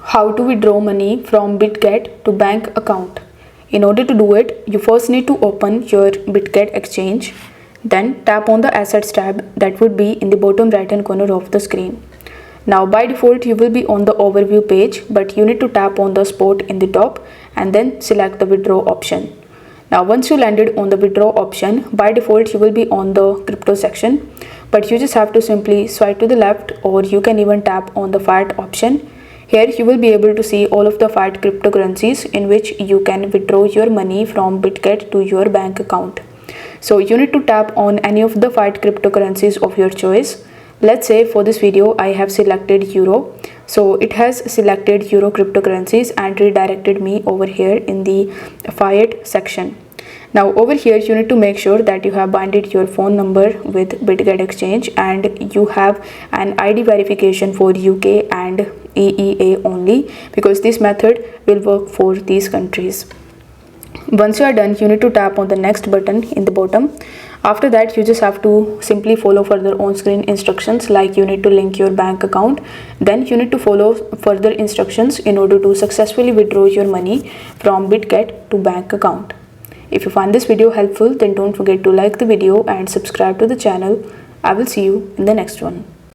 how to withdraw money from Bitget to bank account. In order to do it, you first need to open your Bitget exchange, then tap on the Assets tab that would be in the bottom right hand corner of the screen. Now by default you will be on the overview page, but you need to tap on the spot in the top and then select the withdraw option. Now once you landed on the withdraw option, by default you will be on the crypto section, but you just have to simply swipe to the left, or you can even tap on the fiat option. Here you will be able to see all of the fiat cryptocurrencies in which you can withdraw your money from Bitget to your bank account. So you need to tap on any of the fiat cryptocurrencies of your choice. Let's say for this video I have selected euro. So it has selected euro cryptocurrencies and redirected me over here in the fiat section. Now over here you need to make sure that you have binded your phone number with Bitget exchange and you have an ID verification for UK and EEA only, because this method will work for these countries. Once you are done, you need to tap on the next button in the bottom. After that you just have to simply follow further on screen instructions, like you need to link your bank account, then you need to follow further instructions in order to successfully withdraw your money from Bitget to bank account. If you find this video helpful, then don't forget to like the video and subscribe to the channel. I will see you in the next one.